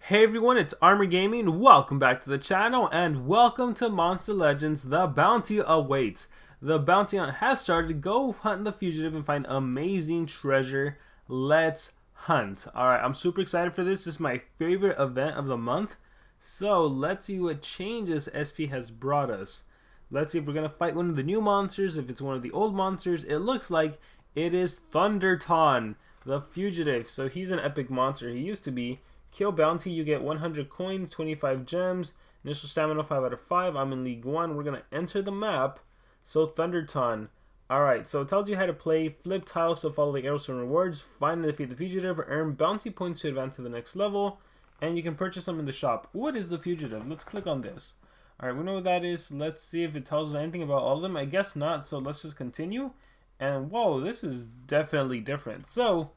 Hey everyone, it's Armor Gaming. Welcome back to the channel and welcome to Monster Legends. The bounty awaits. The bounty hunt has started. Go hunt the fugitive and find amazing treasure. Let's hunt. Alright, I'm super excited for this. This is my favorite event of the month. So let's see what changes SP has brought us. Let's see if we're going to fight one of the new monsters. If it's one of the old monsters, it looks like it is Thunderton, the fugitive. So he's an epic monster. He used to be. Kill bounty, you get 100 coins, 25 gems, initial stamina 5 out of 5. I'm in League 1. We're going to enter the map. So Thunderton. Alright, so it tells you how to play. Flip tiles to follow the arrows and rewards. Find and defeat the fugitive. Earn bounty points to advance to the next level. And you can purchase them in the shop. What is the fugitive? Let's click on this. Alright, we know what that is. Let's see if it tells us anything about all of them. I guess not, so let's just continue. And whoa, this is definitely different. So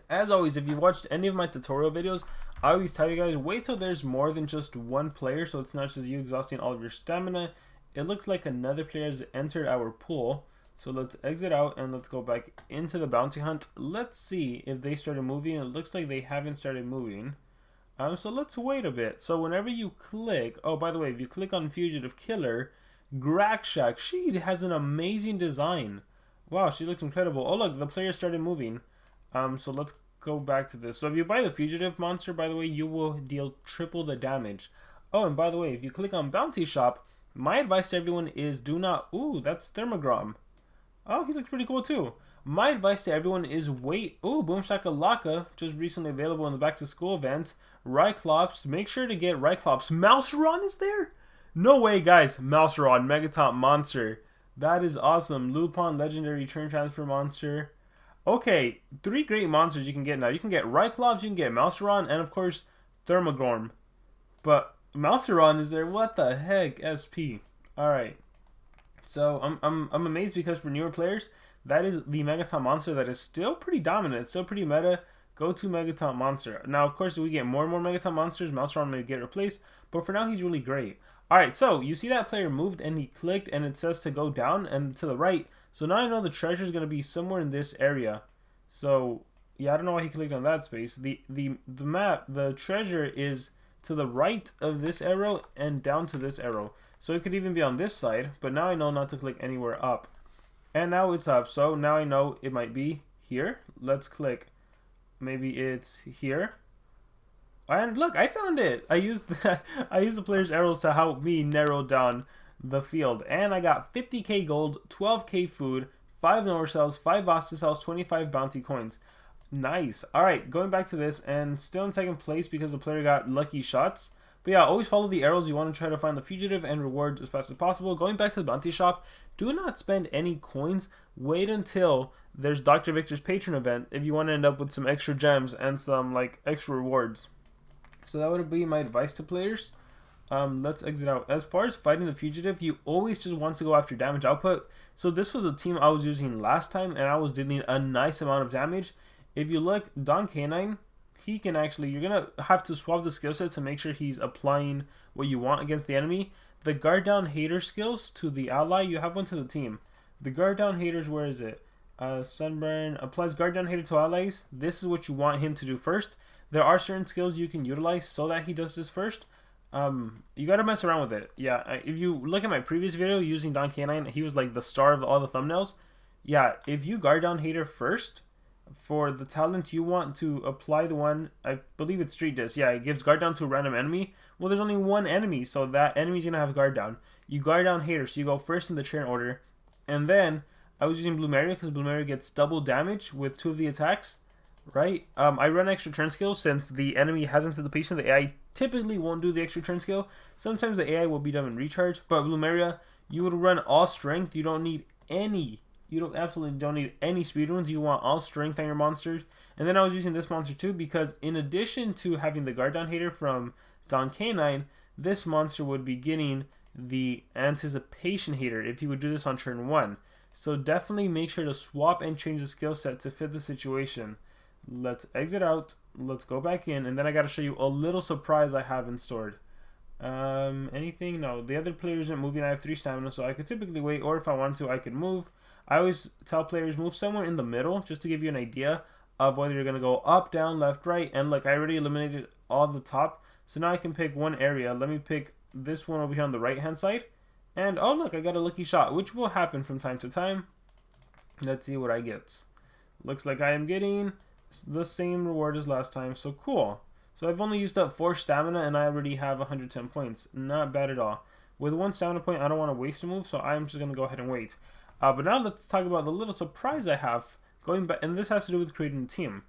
as always, if you've watched any of my tutorial videos, I always tell you guys, wait till there's more than just one player, so it's not just you exhausting all of your stamina. It looks like another player has entered our pool. So let's exit out and let's go back into the bounty hunt. Let's see if they started moving. It looks like they haven't started moving. So let's wait a bit. So whenever you click, oh, by the way, if you click on Fugitive Killer, Grakshak, she has an amazing design. Wow, she looks incredible. Oh, look, the player started moving. So let's go back to this. So if you buy the fugitive monster, by the way, you will deal triple the damage. Oh, and by the way, if you click on Bounty Shop, my advice to everyone is do not... Ooh, that's Thermogrom. Oh, he looks pretty cool too. My advice to everyone is wait. Ooh, Boom Shakalaka, just recently available in the Back to School event. Ryclops, make sure to get Ryclops. MOUSERON is there? No way, guys. MOUSERON, Megaton monster. That is awesome. Lupin, legendary turn transfer monster. Okay, 3 great monsters you can get now. You can get Ryclops, you can get MOUSERON, and of course, Thermogorm. But MOUSERON is there? What the heck? SP. Alright. So I'm amazed because for newer players, that is the Megaton monster that is still pretty dominant. It's still pretty meta. Go-to Megaton monster. Now, of course, if we get more and more Megaton monsters, MOUSERON may get replaced, but for now, he's really great. Alright, so you see that player moved and he clicked and it says to go down and to the right. So now I know the treasure is going to be somewhere in this area. So, yeah, I don't know why he clicked on that space. The map, the treasure is to the right of this arrow and down to this arrow. So it could even be on this side, but now I know not to click anywhere up. And now it's up, so now I know it might be here. Let's click. Maybe it's here. And look, I found it. I used the player's arrows to help me narrow down the field, and I got 50k gold, 12k food, 5 Nora cells, 5 Vasta cells, 25 bounty coins. Nice. Alright, going back to this, and still in second place because the player got lucky shots. But yeah, always follow the arrows. You want to try to find the fugitive and rewards as fast as possible. Going back to the bounty shop, do not spend any coins. Wait until there's Dr. Victor's patron event if you want to end up with some extra gems and some like extra rewards. So that would be my advice to players. Let's exit out. As far as fighting the fugitive, you always just want to go after damage output. So this was the team I was using last time, and I was dealing a nice amount of damage. If you look, Don K9, he can actually, you're going to have to swap the skill set to make sure he's applying what you want against the enemy. The guard down hater skills to the ally, you have one to the team. The guard down haters, where is it? Sunburn applies guard down hater to allies. This is what you want him to do first. There are certain skills you can utilize so that he does this first. You gotta mess around with it. Yeah, if you look at my previous video using Don K9, he was like the star of all the thumbnails. Yeah, if you guard down hater first, for the talent you want to apply the one, I believe it's Street Disc. Yeah, it gives guard down to a random enemy. Well, there's only one enemy, so that enemy's gonna have guard down. You guard down hater, so you go first in the turn order. And then, I was using Bloomeria because Bloomeria gets double damage with 2 of the attacks. Right? I run extra turn skill since the enemy has anticipation. The AI typically won't do the extra turn skill. Sometimes the AI will be done in recharge, but Bloomeria, you would run all strength. You don't need any. Absolutely don't need any speedruns. You want all strength on your monsters. And then I was using this monster too because in addition to having the guard down hater from Don K9, this monster would be getting the anticipation hater if he would do this on turn 1. So definitely make sure to swap and change the skill set to fit the situation. Let's exit out. Let's go back in, and then I gotta show you a little surprise I have in stored. Anything? No, the other player isn't moving. I have 3 stamina, so I could typically wait, or if I want to, I could move. I always tell players move somewhere in the middle, just to give you an idea of whether you're gonna go up, down, left, right. And look, I already eliminated all the top. So now I can pick one area. Let me pick this one over here on the right hand side. And oh look, I got a lucky shot, which will happen from time to time. Let's see what I get. Looks like I am getting the same reward as last time, so cool. So I've only used up 4 stamina and I already have 110 points. Not bad at all. With 1 stamina point, I don't want to waste a move, so I'm just going to go ahead and wait. But now let's talk about the little surprise I have going back, and this has to do with creating a team.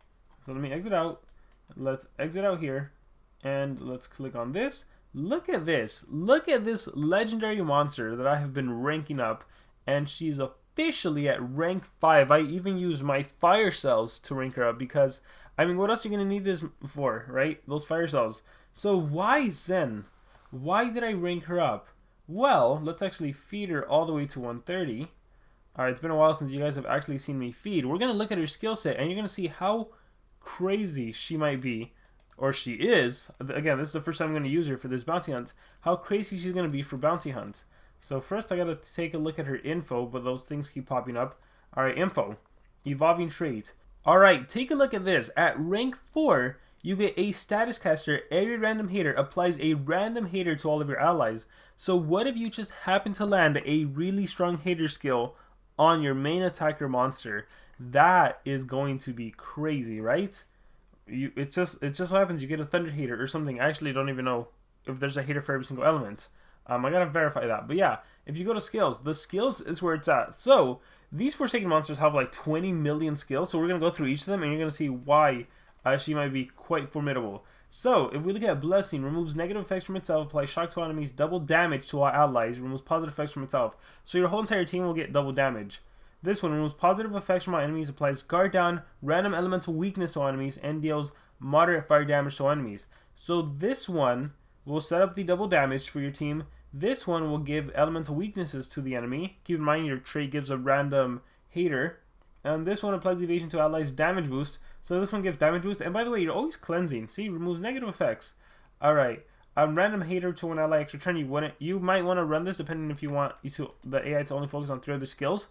So let me exit out. Let's exit out here, and let's click on this. Look at this. Look at this legendary monster that I have been ranking up, and she's officially at rank 5. I even used my fire cells to rank her up because, I mean, what else are you going to need this for, right? Those fire cells. So why Zen? Why did I rank her up? Well, let's actually feed her all the way to 130. Alright, it's been a while since you guys have actually seen me feed. We're going to look at her skill set, and you're going to see how crazy she might be. Or she is. Again, this is the first time I'm going to use her for this bounty hunt. How crazy she's going to be for bounty hunt. So first I got to take a look at her info, but those things keep popping up. Alright, info. Evolving trait. Alright, take a look at this. At rank 4, you get a status caster. Every random hater applies a random hater to all of your allies. So what if you just happen to land a really strong hater skill on your main attacker monster? That is going to be crazy, right? It just what happens. You get a thunder hater or something. I actually don't even know if there's a hater for every single element. I gotta verify that. But yeah, if you go to skills, the skills is where it's at. So these Forsaken monsters have like 20 million skills. So we're gonna go through each of them, and you're gonna see why she might be quite formidable. So if we look at Blessing, removes negative effects from itself, applies shock to enemies, double damage to all allies, removes positive effects from itself. So your whole entire team will get double damage. This one removes positive effects from all enemies, applies guard down, random elemental weakness to all enemies, and deals moderate fire damage to all enemies. So this one will set up the double damage for your team. This one will give elemental weaknesses to the enemy. Keep in mind your trait gives a random hater. And this one applies evasion to allies, damage boost. So this one gives damage boost. And by the way, you're always cleansing. See, removes negative effects. Alright. Random hater to an ally extra turn. You might want to run this depending if you want the AI to only focus on 3 other skills.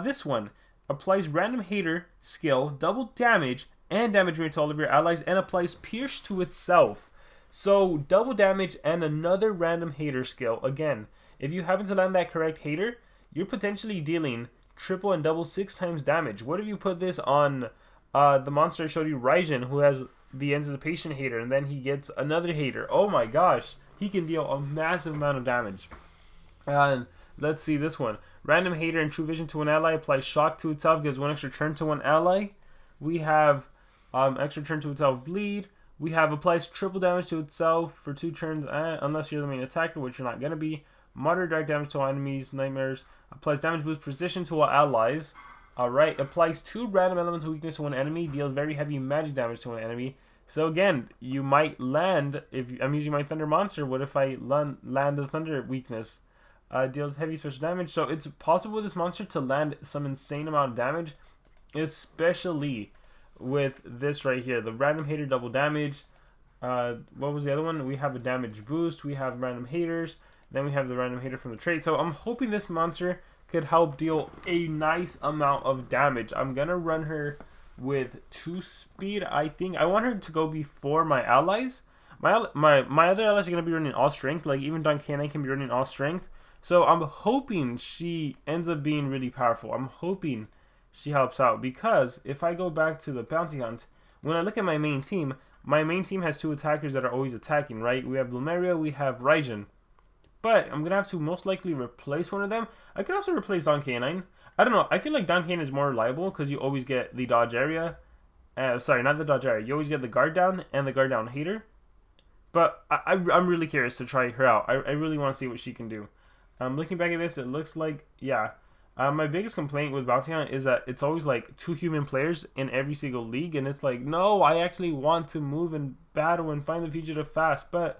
This one applies random hater skill, double damage, and damage rate to all of your allies, and applies pierce to itself. So double damage and another random hater skill. Again, if you happen to land that correct hater, you're potentially dealing triple and double 6 times damage. What if you put this on the monster I showed you, Raijin, who has the anticipation hater, and then he gets another hater? Oh my gosh, he can deal a massive amount of damage. And let's see this one. Random hater and true vision to an ally, applies shock to itself, gives 1 extra turn to one ally. We have extra turn to itself bleed. We have applies triple damage to itself for 2 turns, unless you're the main attacker, which you're not going to be. Moderate direct damage to all enemies, nightmares. Applies damage boost precision to all allies. Alright, applies 2 random elemental weakness to one enemy, deals very heavy magic damage to one enemy. So again, you might land, if I'm using my thunder monster, what if I land the thunder weakness? Deals heavy special damage. So it's possible with this monster to land some insane amount of damage, especially with this right here, the random hater double damage. What was the other one? We have a damage boost, we have random haters, then we have the random hater from the trait. So I'm hoping this monster could help deal a nice amount of damage. I'm gonna run her with 2 speed. I think I want her to go before my allies. My other allies are gonna be running all strength. Like even Don Canine can be running all strength. So I'm hoping she ends up being really powerful. I'm hoping she helps out, because if I go back to the bounty hunt, when I look at my main team has 2 attackers that are always attacking, right? We have Lumeria, we have Raijin. But I'm going to have to most likely replace one of them. I could also replace Don Canine. I don't know. I feel like Don Canine is more reliable because you always get the dodge area. Sorry, not the dodge area. You always get the guard down and the guard down hater. But I'm really curious to try her out. I really want to see what she can do. Looking back at this, it looks like, yeah. My biggest complaint with Bounty Hunt is that it's always like 2 human players in every single league, and it's like, no, I actually want to move and battle and find the fugitive fast, but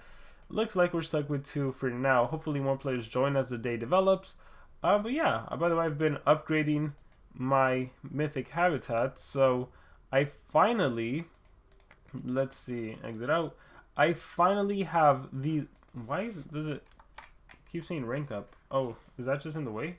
looks like we're stuck with 2 for now. Hopefully more players join as the day develops. But yeah, by the way, I've been upgrading my mythic habitat, so I finally, let's see, exit out. I finally have the, does it keep saying rank up? Oh, is that just in the way?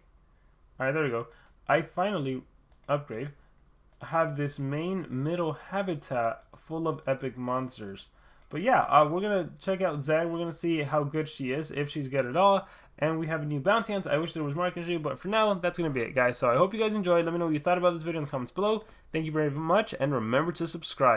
Alright, there we go. I finally have this main middle habitat full of epic monsters. But yeah, we're going to check out Zag. We're going to see how good she is, if she's good at all. And we have a new bounty hunt. I wish there was more I could do, but for now, that's going to be it, guys. So I hope you guys enjoyed. Let me know what you thought about this video in the comments below. Thank you very much, and remember to subscribe.